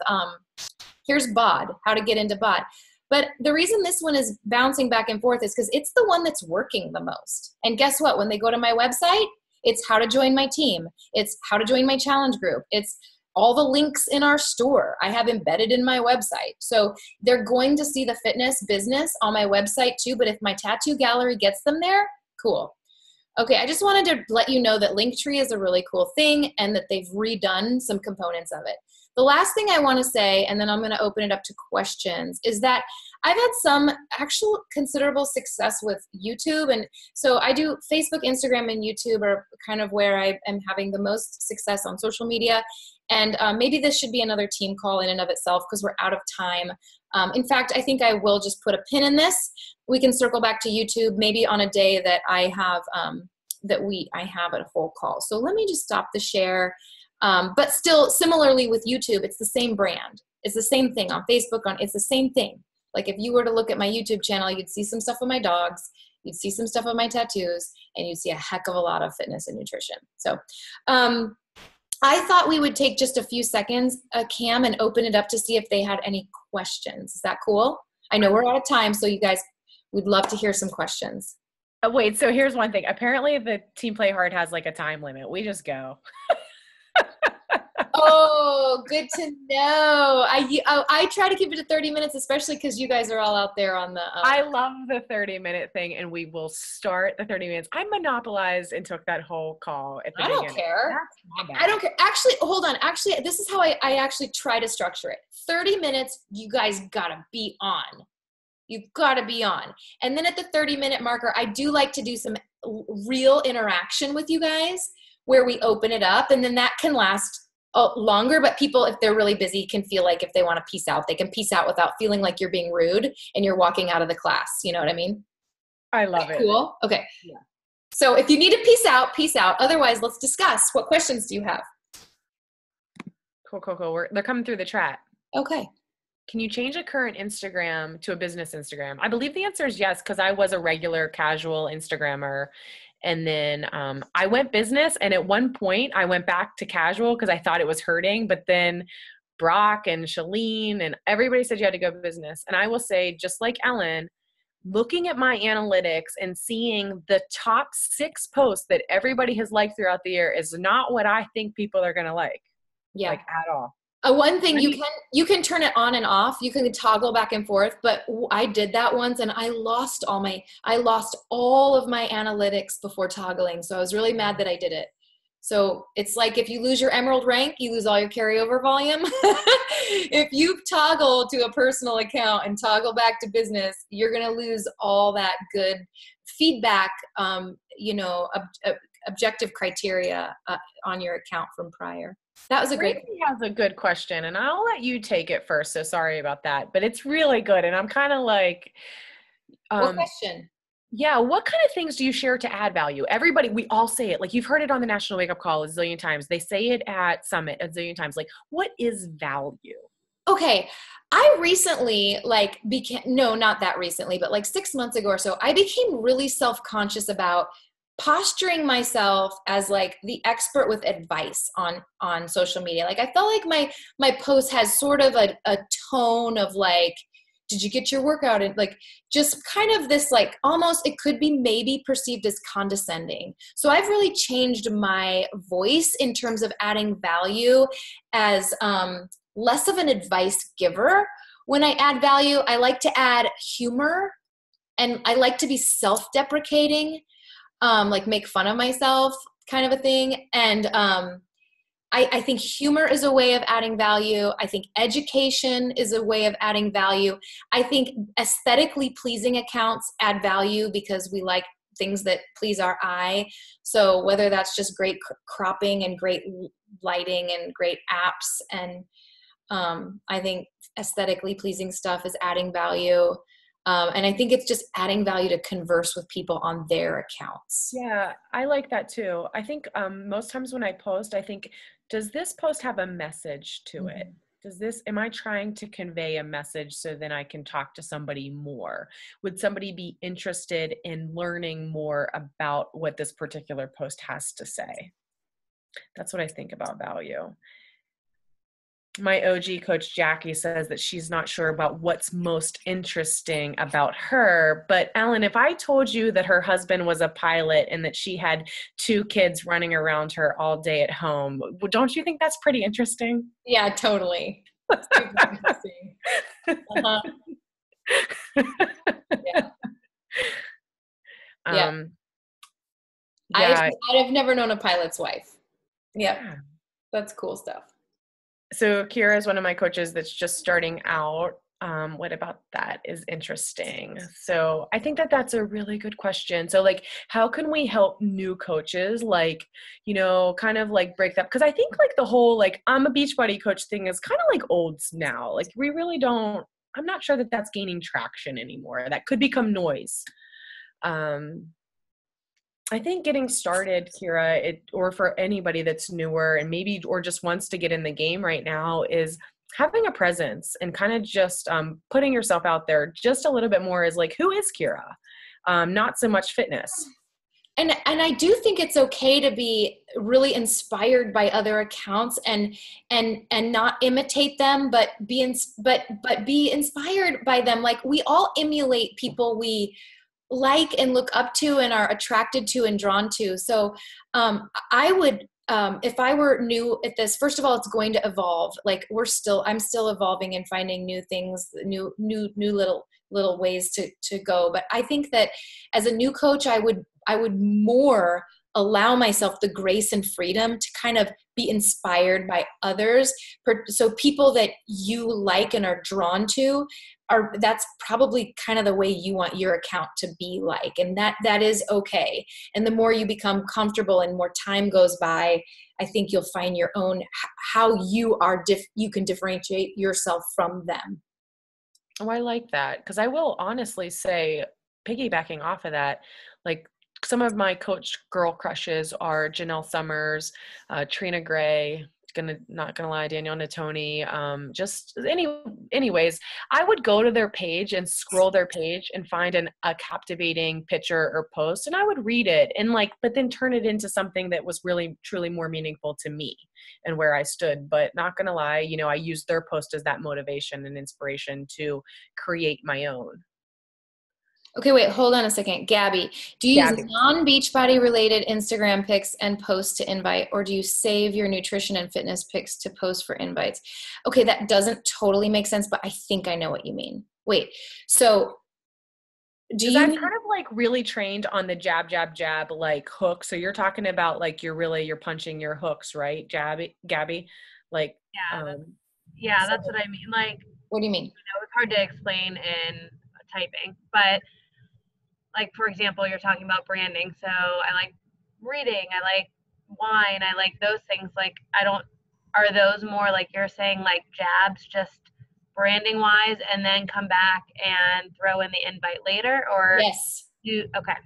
here's BOD, how to get into BOD. But the reason this one is bouncing back and forth is because it's the one that's working the most. And guess what? When they go to my website, it's how to join my team. It's how to join my challenge group. It's all the links in our store I have embedded in my website. So they're going to see the fitness business on my website too, but if my tattoo gallery gets them there, cool. Okay, I just wanted to let you know that Linktree is a really cool thing and that they've redone some components of it. The last thing I want to say, and then I'm going to open it up to questions, is that I've had some actual considerable success with YouTube. And so I do Facebook, Instagram, and YouTube are kind of where I am having the most success on social media. And maybe this should be another team call in and of itself because we're out of time. In fact, I think I will just put a pin in this. We can circle back to YouTube maybe on a day that I have I have a whole call. So let me just stop the share. But still, similarly with YouTube, it's the same brand. It's the same thing on Facebook. It's the same thing. Like if you were to look at my YouTube channel, you'd see some stuff of my dogs, you'd see some stuff of my tattoos, and you'd see a heck of a lot of fitness and nutrition. So I thought we would take just a few seconds, Cam, and open it up to see if they had any questions. Is that cool? I know we're out of time, so you guys, we'd love to hear some questions. Wait, so here's one thing. Apparently the Team Play Hard has like a time limit. We just go. Oh, good to know. I try to keep it to 30 minutes, especially because you guys are all out there on the. I love the 30-minute thing, and we will start the 30 minutes. I monopolized and took that whole call at the beginning. I don't care. I don't care. Actually, hold on. Actually, this is how I actually try to structure it. 30 minutes, you guys gotta be on. You've got to be on. And then at the 30-minute marker, I do like to do some real interaction with you guys where we open it up, and then that can last longer, but people, if they're really busy, can feel like if they want to peace out, they can peace out without feeling like you're being rude and you're walking out of the class. You know what I mean? I love it. Cool. Okay. Yeah. So if you need to peace out, peace out. Otherwise, let's discuss. What questions do you have? Cool. They're coming through the chat. Okay. Can you change a current Instagram to a business Instagram? I believe the answer is yes, because I was a regular casual Instagrammer. And then I went business, and at one point I went back to casual because I thought it was hurting. But then Brock and Shalene and everybody said you had to go business. And I will say, just like Ellen, looking at my analytics and seeing the top 6 posts that everybody has liked throughout the year is not what I think people are going to like. Yeah. Like at all. One thing you can turn it on and off. You can toggle back and forth. But I did that once, and I lost all of my analytics before toggling. So I was really mad that I did it. So it's like if you lose your emerald rank, you lose all your carryover volume. If you toggle to a personal account and toggle back to business, you're going to lose all that good feedback, objective criteria on your account from prior. That was a great. Tracy has a good question, and I'll let you take it first. So sorry about that, but it's really good. And I'm kind of like, What question? yeah, what kind of things do you share to add value? Everybody, we all say it. Like you've heard it on the National Wake Up Call a zillion times. They say it at Summit a zillion times. Like, what is value? Okay. I recently not that recently, but like 6 months ago or so, I became really self-conscious about posturing myself as like the expert with advice on social media. Like I felt like my post has sort of a tone of like, did you get your workout? And like, just kind of this, like, almost, it could be maybe perceived as condescending. So I've really changed my voice in terms of adding value as less of an advice giver. When I add value, I like to add humor, and I like to be self-deprecating, like make fun of myself kind of a thing. And I think humor is a way of adding value. I think education is a way of adding value. I think aesthetically pleasing accounts add value because we like things that please our eye. So whether that's just great cropping and great lighting and great apps, and I think aesthetically pleasing stuff is adding value. And I think it's just adding value to converse with people on their accounts. Yeah, I like that too. I think most times when I post, I think, does this post have a message to it? Am I trying to convey a message so then I can talk to somebody more? Would somebody be interested in learning more about what this particular post has to say? That's what I think about value. My OG coach, Jackie, says that she's not sure about what's most interesting about her. But Ellen, if I told you that her husband was a pilot and that she had 2 kids running around her all day at home, don't you think that's pretty interesting? Yeah, totally. Super interesting. Uh-huh. Yeah. Yeah. I've never known a pilot's wife. Yeah. That's cool stuff. So Kira is one of my coaches that's just starting out. What about that is interesting? So I think that that's a really good question. So like, how can we help new coaches, like, kind of like break that? Because I think like the whole, like, I'm a Beachbody coach thing is kind of like old now. Like we really don't, I'm not sure that that's gaining traction anymore. That could become noise. I think getting started, Kira, or for anybody that's newer and maybe, or just wants to get in the game right now, is having a presence and kind of just putting yourself out there just a little bit more is like, who is Kira? Not so much fitness. And I do think it's okay to be really inspired by other accounts and not imitate them, but be inspired by them. Like we all emulate people we like and look up to and are attracted to and drawn to. So I would, if I were new at this, first of all, it's going to evolve. Like I'm still evolving and finding new things, new little ways to go. But I think that as a new coach, I would more allow myself the grace and freedom to kind of be inspired by others. So people that you like and are drawn to, that's probably kind of the way you want your account to be like. And that is okay. And the more you become comfortable and more time goes by, I think you'll find your own, how you can differentiate yourself from them. Oh, I like that. Because I will honestly say, piggybacking off of that, like some of my coach girl crushes are Janelle Summers, Trina Gray, not gonna lie, Danielle Natoni. Anyways, I would go to their page and scroll their page and find a captivating picture or post, and I would read it and but then turn it into something that was really truly more meaningful to me and where I stood. But not gonna lie, I used their post as that motivation and inspiration to create my own. Okay, wait, hold on a second. Gabby, do you use Gabby. non-Beachbody related Instagram pics and post to invite, or do you save your nutrition and fitness pics to post for invites? Okay, that doesn't totally make sense, but I think I know what you mean. Wait, so do Because you I've mean, kind of like really trained on the jab, jab, jab, like hook. So you're talking about like you're punching your hooks, right? Gabby, like, Yeah, um, that's what I mean. Like, what do you mean? it's hard to explain in typing, but like, for example, you're talking about branding. So I like reading, I like wine, I like those things. Like, are those more like you're saying, like jabs, just branding wise, and then come back and throw in the invite later? Or Yes. okay.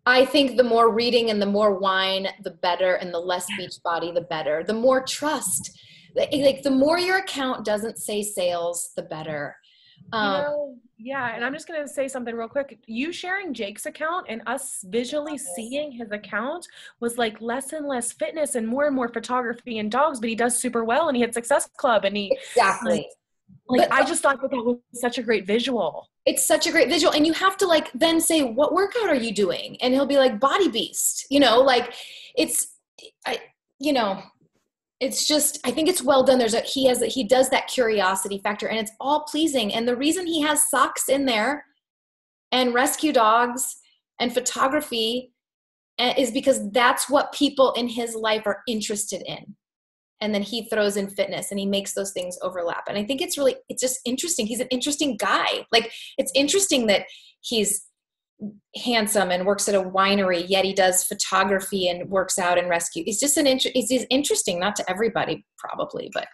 I think the more reading and the more wine, the better, and the less Beachbody, the better. The more trust. Like the more your account doesn't say sales, the better. Yeah, and I'm just gonna say something real quick. You sharing Jake's account and us visually seeing his account was like less and less fitness and more photography and dogs, but he does super well and he had Success Club and he Exactly. like I just thought that was such a great visual. It's such a great visual. And you have to like then say, what workout are you doing? And he'll be like, Body Beast, like it's just, I think it's well done. He does that curiosity factor and it's all pleasing. And the reason he has socks in there and rescue dogs and photography is because that's what people in his life are interested in. And then he throws in fitness and he makes those things overlap. And I think it's just interesting. He's an interesting guy. Like, it's interesting that he's handsome and works at a winery, yet he does photography and works out and rescue. He's just he's interesting, not to everybody probably, but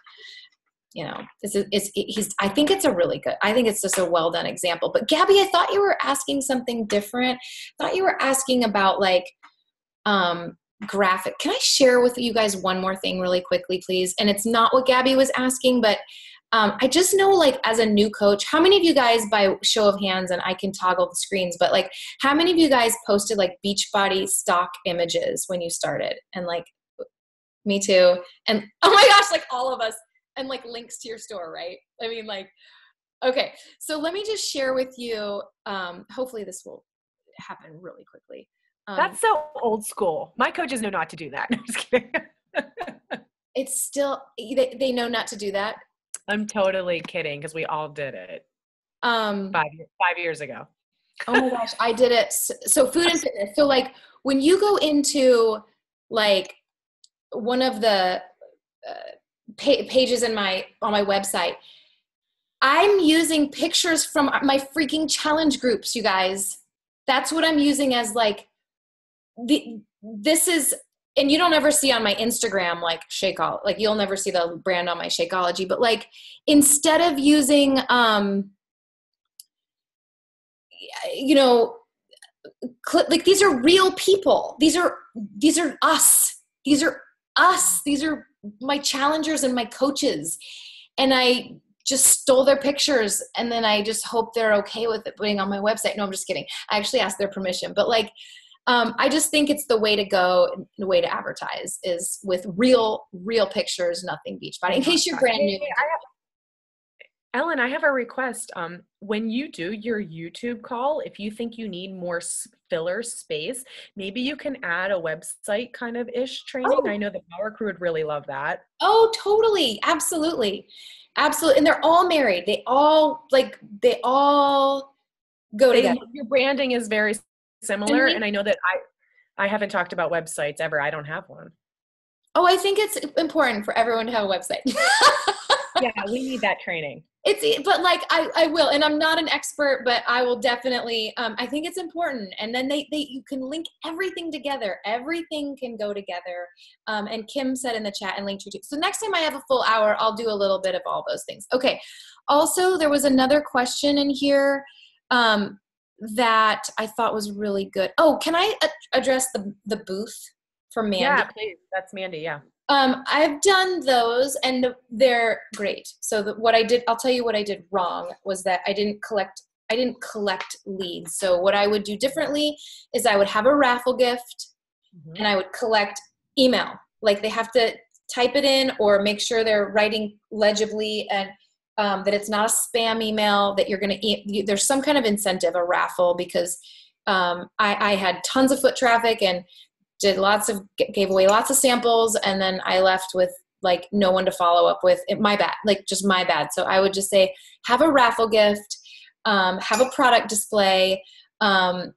I think it's just a well done example. But Gabby, I thought you were asking something different. I thought you were asking about like, graphic. Can I share with you guys one more thing really quickly, please? And it's not what Gabby was asking, but I just know, like, as a new coach, how many of you guys, by show of hands, and I can toggle the screens, but like, how many of you guys posted like Beachbody stock images when you started? And like, me too. And oh my gosh, like all of us, and like links to your store, right? I mean, like, okay. So let me just share with you, hopefully this will happen really quickly. That's so old school. My coaches know not to do that. No, I'm just kidding. It's still, they know not to do that. I'm totally kidding because we all did it 5 years ago. Oh my gosh, I did it. So food and fitness. So like when you go into like one of the pages on my website, I'm using pictures from my freaking challenge groups, you guys. That's what I'm using as like, this is, and you don't ever see on my Instagram, like Shakeology, like you'll never see the brand on my Shakeology, but like, instead of using, like these are real people. These are us. These are us. These are my challengers and my coaches. And I just stole their pictures and then I just hope they're okay with it putting on my website. No, I'm just kidding. I actually asked their permission, but like, I just think it's the way to go, the way to advertise is with real pictures, nothing Beachbody. In case you're brand new. Ellen, I have a request. When you do your YouTube call, if you think you need more filler space, maybe you can add a website kind of ish training. I know the Power Crew would really love that. Oh, totally. Absolutely. Absolutely. And they're all married. They all go together. Your branding is very similar. And I know that I haven't talked about websites ever. I don't have one. Oh, I think it's important for everyone to have a website. Yeah, we need that training. But like, I will, and I'm not an expert, but I will definitely, I think it's important. And then you can link everything together. Everything can go together. And Kim said in the chat and linked you too. So next time I have a full hour, I'll do a little bit of all those things. Okay. Also, there was another question in here, that I thought was really good. Oh, can I address the booth for Mandy? Yeah, please. That's Mandy. Yeah. I've done those and they're great. So what I did, I'll tell you what I did wrong was that I didn't collect leads. So what I would do differently is I would have a raffle gift and I would collect email. Like they have to type it in or make sure they're writing legibly. And that it's not a spam email, that you're going to, there's some kind of incentive, a raffle, because I had tons of foot traffic and gave away lots of samples. And then I left with like no one to follow up with. My bad, like just my bad. So I would just say, have a raffle gift, have a product display, and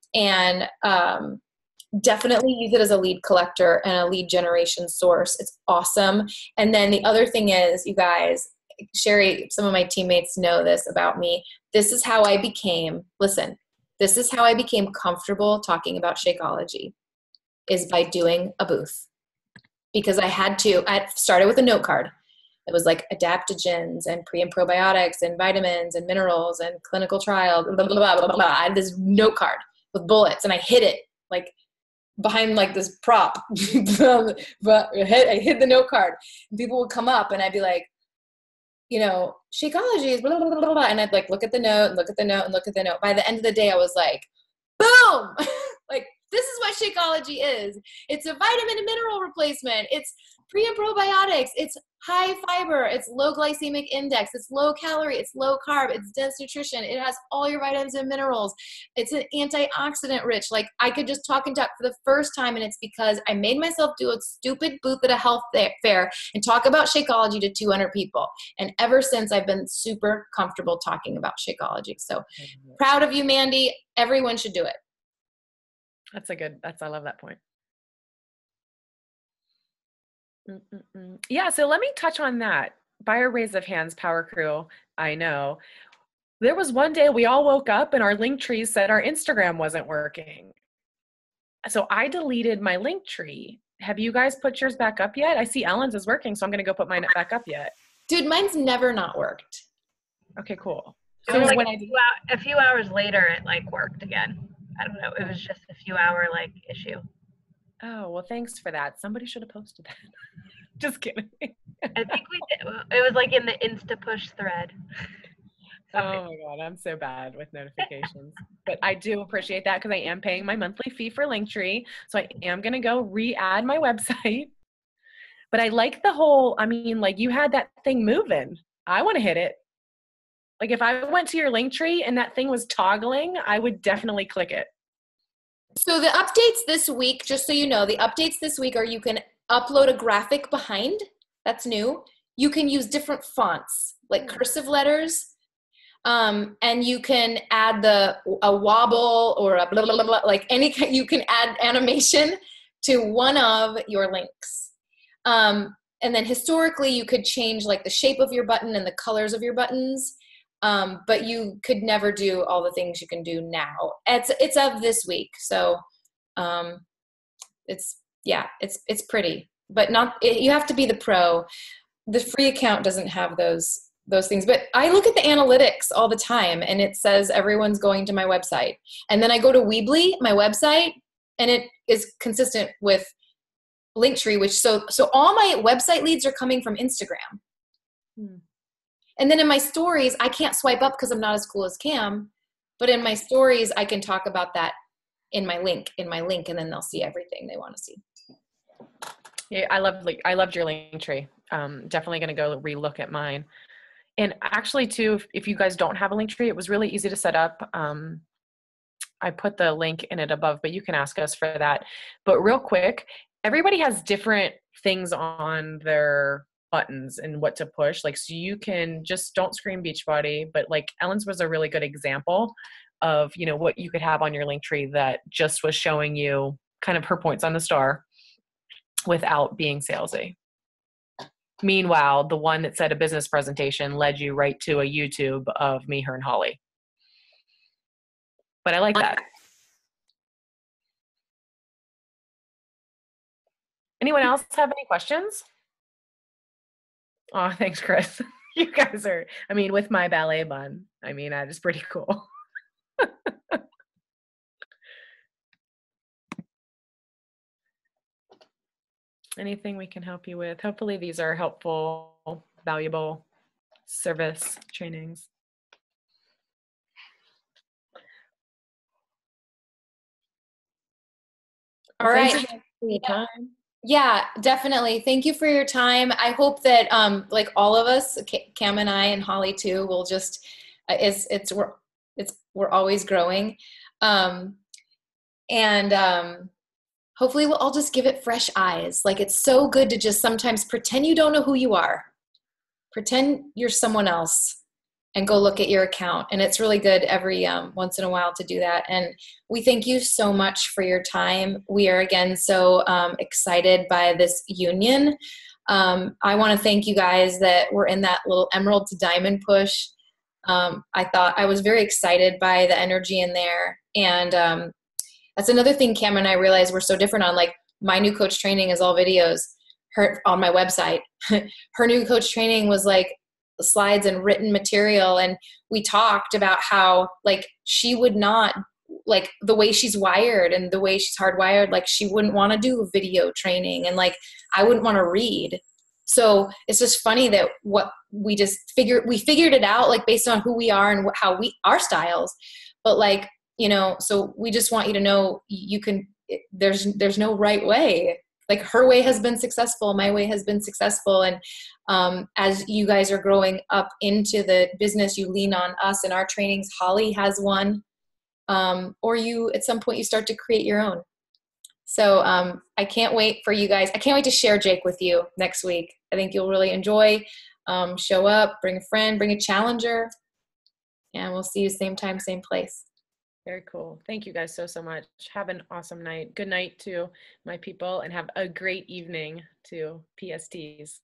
definitely use it as a lead collector and a lead generation source. It's awesome. And then the other thing is, you guys, Sherry, some of my teammates know this about me. This is how I became comfortable talking about Shakeology, is by doing a booth. Because I started with a note card. It was like adaptogens and pre and probiotics and vitamins and minerals and clinical trials, blah, blah, blah, blah, blah. I had this note card with bullets, and I hid it like behind like this prop. But I hid the note card. And people would come up and I'd be like, Shakeology is blah, blah, blah, blah, blah. And I'd like look at the note and look at the note and look at the note. By the end of the day, I was like, boom! Like, this is what Shakeology is. It's a vitamin and mineral replacement. It's pre and probiotics. It's high fiber. It's low glycemic index. It's low calorie. It's low carb. It's dense nutrition. It has all your vitamins and minerals. It's an antioxidant rich. Like, I could just talk and talk for the first time, and it's because I made myself do a stupid booth at a health fair and talk about Shakeology to 200 people. And ever since, I've been super comfortable talking about Shakeology. So proud of you, Mandy. Everyone should do it. I love that point. Yeah. So let me touch on that. By a raise of hands, Power Crew, I know. There was one day we all woke up and our link tree said our Instagram wasn't working. So I deleted my link tree. Have you guys put yours back up yet? I see Ellen's is working, so I'm going to go put mine back up yet. Dude, mine's never not worked. Okay, cool. So like a few hours later, it like worked again. I don't know. It was just a few hour like issue. Oh, well, thanks for that. Somebody should have posted that. Just kidding. I think we did. It was like in the Insta push thread. Oh my God, I'm so bad with notifications. But I do appreciate that because I am paying my monthly fee for Linktree. So I am going to go re-add my website. But I like the whole, like you had that thing moving. I want to hit it. Like if I went to your Linktree and that thing was toggling, I would definitely click it. So the updates this week, just so you know, the updates this week are you can upload a graphic behind. That's new. You can use different fonts, like cursive letters. And you can add a wobble or a blah, blah, blah, blah, like you can add animation to one of your links. And then historically, you could change like the shape of your button and the colors of your buttons. But you could never do all the things you can do now. It's of this week. So, it's pretty, but you have to be the pro. The free account doesn't have those things, but I look at the analytics all the time and it says everyone's going to my website. And then I go to Weebly, my website, and it is consistent with Linktree, which so all my website leads are coming from Instagram. And then in my stories, I can't swipe up because I'm not as cool as Cam, but in my stories, I can talk about that in my link, and then they'll see everything they want to see. Yeah, I loved your Linktree. Definitely going to go relook at mine. And actually too, if you guys don't have a Linktree, it was really easy to set up. I put the link in it above, but you can ask us for that. But real quick, everybody has different things on their buttons and what to push. Like, so you can just don't scream Beachbody, but like Ellen's was a really good example of, what you could have on your Linktree that just was showing you kind of her points on the star without being salesy. Meanwhile, the one that said a business presentation led you right to a YouTube of me, her, and Holly. But I like that. Anyone else have any questions? Oh, thanks, Chris. You guys are, with my ballet bun, that is pretty cool. Anything we can help you with? Hopefully these are helpful, valuable service trainings. All right. Yeah, definitely. Thank you for your time. I hope that like all of us, Cam and I and Holly too, will just we're always growing. Um, and hopefully we'll all just give it fresh eyes. Like it's so good to just sometimes pretend you don't know who you are. Pretend you're someone else and go look at your account. And it's really good every once in a while to do that. And we thank you so much for your time. We are again so excited by this union. I want to thank you guys that were in that little emerald to diamond push. I thought I was very excited by the energy in there. And that's another thing Cam and I realized we're so different on. Like my new coach training is all videos. Her on my website. Her new coach training was like slides and written material, and we talked about how like she would not, like the way she's wired and the way she's hardwired, like she wouldn't want to do video training, and like I wouldn't want to read. So it's just funny that what we figured it out like based on who we are and how we our styles, but like so we just want you to know you can there's no right way. Like her way has been successful, my way has been successful, and as you guys are growing up into the business, you lean on us in our trainings. Holly has one, or you at some point you start to create your own. So I can't wait for you guys. I can't wait to share Jake with you next week. I think you'll really enjoy. Show up, bring a friend, bring a challenger, and we'll see you same time, same place. Very cool. Thank you guys so much. Have an awesome night. Good night to my people, and have a great evening to PSTs.